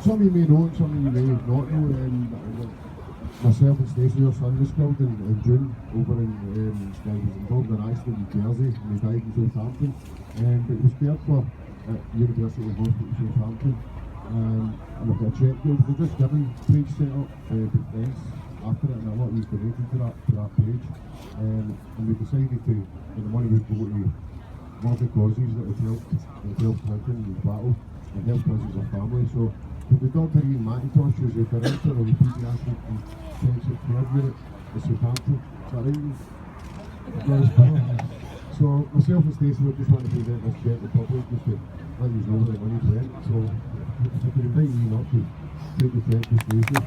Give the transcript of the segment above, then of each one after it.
some of you may know it, some of you may not know. Myself and Stacey, your son, was killed in June over in, he was involved in an accident in Jersey and he died in Southampton. But he was cared for at University Hospital Southampton. And I've got a cheque deal. We're just given page set up with friends after it, and a lot of you donated to that page. And we decided to, the money would go to worthy causes that would help Clinton in his battle and help us as a family. So with Dr. Ian McIntosh, who's the director of the Paediatric Intensive Care Unit in Southampton. Is that right? So myself and Stacey would just want to present this cheque to the public just to let you know where the money's went. So if you could invite Ian up to take the cheque to Stacey.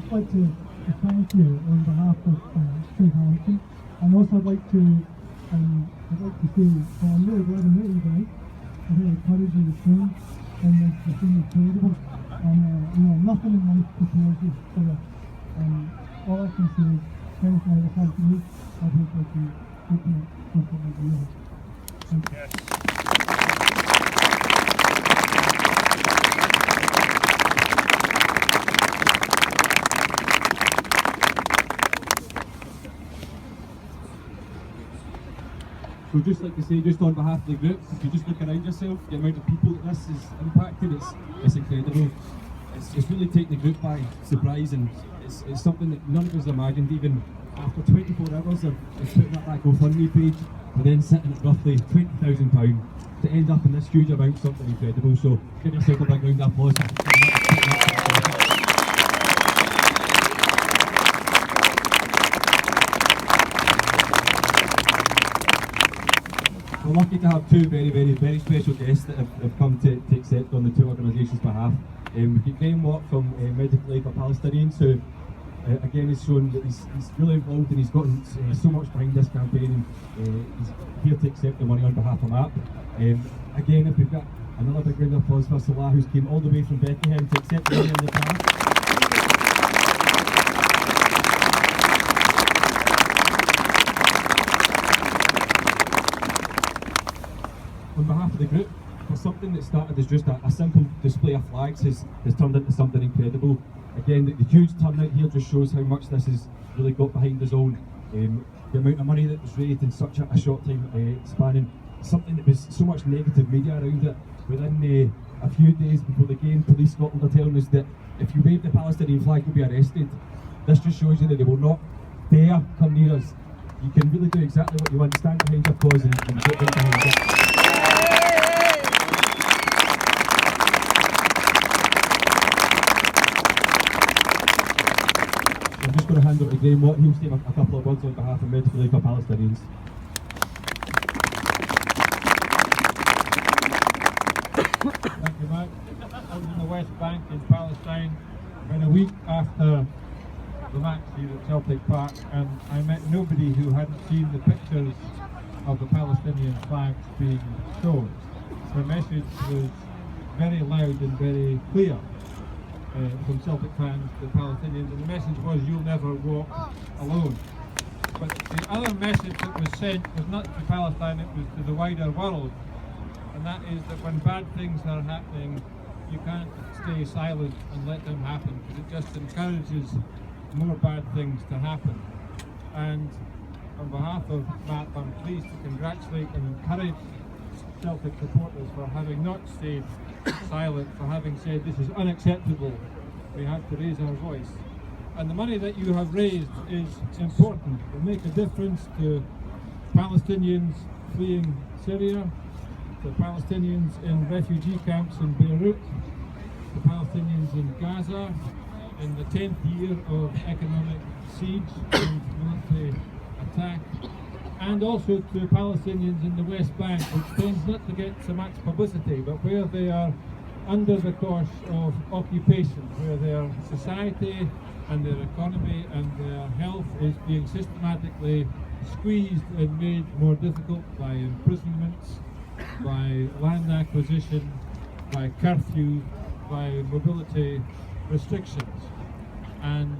I'd like to thank you on behalf of Southampton, and also I'd like to say I'm really glad I met you guys. I really encourage you to train, and the thing is incredible. And nothing in life prepares you for it. All I can say is anything I have to do, I hope I can take it something like you. Thank you. Yes. So just like to say, just on behalf of the group, if you just look around yourself, the amount of people that this has impacted, it's incredible. It's really taken the group by surprise, and it's something that none of us imagined even after 24 hours of putting up that Gofundme page, but then sitting at roughly £20,000 to end up in this huge amount, something incredible. So give yourself a big round of applause. We're lucky to have two very special guests that have come to accept on the two organisations' behalf. We've got Graham Watt from Medical Aid for Palestinians, who again has shown that he's really involved and he's gotten so much behind this campaign, and he's here to accept the money on behalf of MAP. Again, if we've got another big round of applause for Salah, who's came all the way from Beckenham to accept the money on the behalf. On behalf of the group, for something that started as just a simple display of flags has turned into something incredible. Again, the huge turnout here just shows how much this has really got behind us all. The amount of money that was raised in such a short time spanning something that was so much negative media around it. Within a few days before the game, Police Scotland are telling us that if you wave the Palestinian flag, you'll be arrested. This just shows you that they will not dare come near us. You can really do exactly what you want, stand behind your cause and get right behind it. I'm just going to hand over to Graham Watt. He'll say a couple of words on behalf of Medical Aid for Palestinians. Thank you, Matt. I was in the West Bank in Palestine about a week after the match here at Celtic Park, and I met nobody who hadn't seen the pictures of the Palestinian flags being shown. The message was very loud and very clear from Celtic fans to Palestinians, and the message was, you'll never walk alone. But the other message that was sent was not to Palestine, it was to the wider world, and that is that when bad things are happening, you can't stay silent and let them happen, because it just encourages more bad things to happen. And on behalf of MAP, I'm pleased to congratulate and encourage Celtic supporters for having not stayed silent, for having said this is unacceptable, we have to raise our voice. And the money that you have raised is important. It will make a difference to Palestinians fleeing Syria, to Palestinians in refugee camps in Beirut, to Palestinians in Gaza, in the 10th year of economic siege and military attack, and also to Palestinians in the West Bank, which tends not to get so much publicity, but where they are under the course of occupation, where their society and their economy and their health is being systematically squeezed and made more difficult by imprisonments, by land acquisition, by curfew, by mobility restrictions, and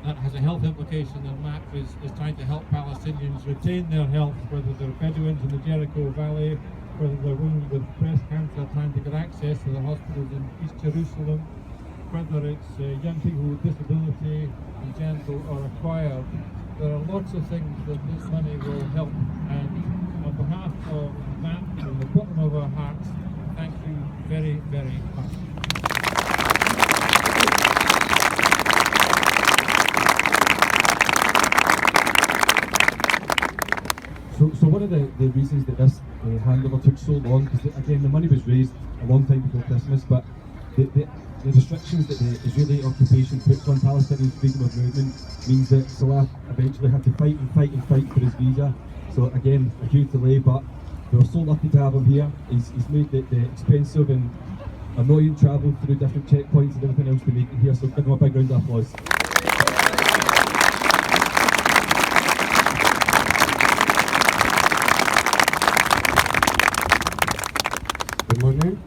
that has a health implication, and MAP is trying to help Palestinians retain their health, whether they're Bedouins in the Jericho Valley, whether they're women with breast cancer trying to get access to the hospitals in East Jerusalem, whether it's young people with disability, congenital or acquired. There are lots of things that this money will help, and on behalf of MAP, from the bottom of our hearts, thank you very, very much. So one of the reasons that this handover took so long, because again the money was raised a long time before Christmas, but the restrictions that the Israeli occupation puts on Palestinian freedom of movement means that Salah eventually had to fight for his visa. So again, a huge delay, but we were so lucky to have him here. He's made the expensive and annoying travel through different checkpoints and everything else to make it here, so give him a big round of applause. Good morning.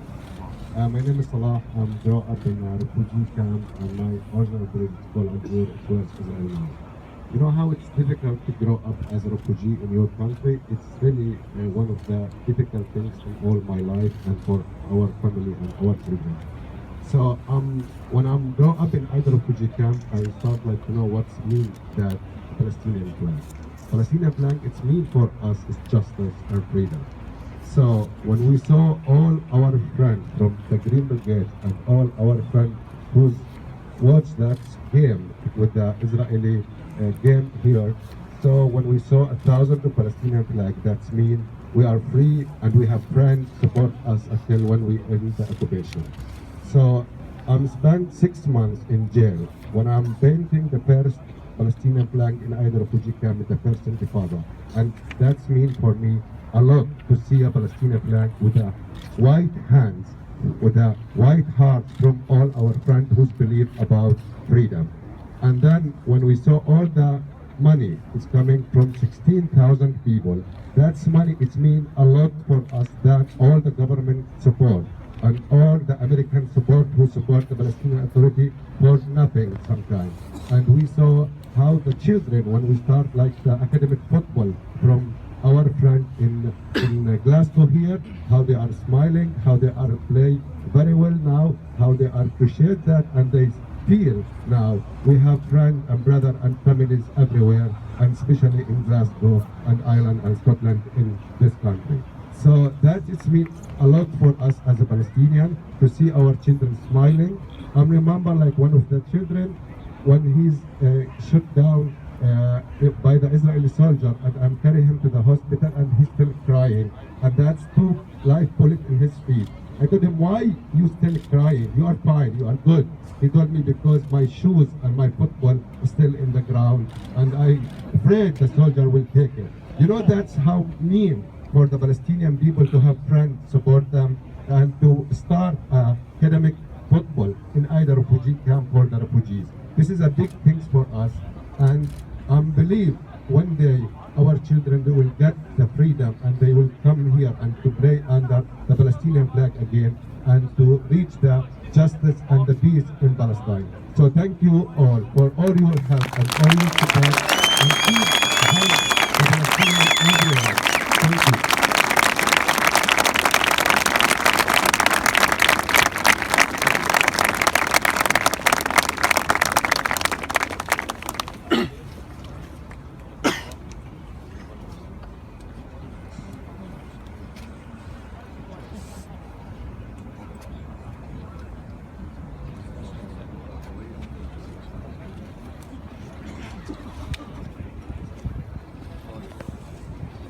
My name is Salah. I'm grew up in a refugee camp, and my original village is called Al-Ghur, towards Israel. You know how it's difficult to grow up as a refugee in your country? It's really one of the difficult things in all my life and for our family and our children. So when I'm grow up in either refugee camp, I start like to know what's mean that Palestinian flag. Palestinian flag, it's mean for us is justice and freedom. So when we saw all our friends from the Green Brigade and all our friends who watched that game with the Israeli game here, so when we saw 1,000 Palestinian flag, that's mean we are free and we have friends support us until when we end the occupation. So I'm spent 6 months in jail when I'm painting the first Palestinian flag in either refugee camp with the first Intifada, and that's mean for me a lot to see a Palestinian flag with a white hands, with a white heart from all our friends who believe about freedom. And then when we saw all the money is coming from 16,000 people, that's money, it means a lot for us that all the government support and all the American support who support the Palestinian Authority for nothing sometimes. And we saw how the children, when we start like the academic football from our friend in Glasgow here, how they are smiling, how they are playing very well now, how they appreciate that, and they feel now we have friends and brothers and families everywhere, and especially in Glasgow and Ireland and Scotland in this country. So that it means a lot for us as a Palestinian to see our children smiling. I remember like one of the children when he's shot down by the Israeli soldier, and I'm carrying him to the hospital and he's still crying, and that's 2 live bullets in his feet. I told him, why you still crying? You are fine, you are good. He told me, because my shoes and my football is still in the ground and I'm afraid the soldier will take it. You know, that's how mean for the Palestinian people to have friends support them and to start academic football in either refugee camp for the refugees. This is a big thing for us, and I believe one day our children, they will get the freedom and they will come here and to play under the Palestinian flag again and to reach the justice and the peace in Palestine. So thank you all for all your help and all your support, and keep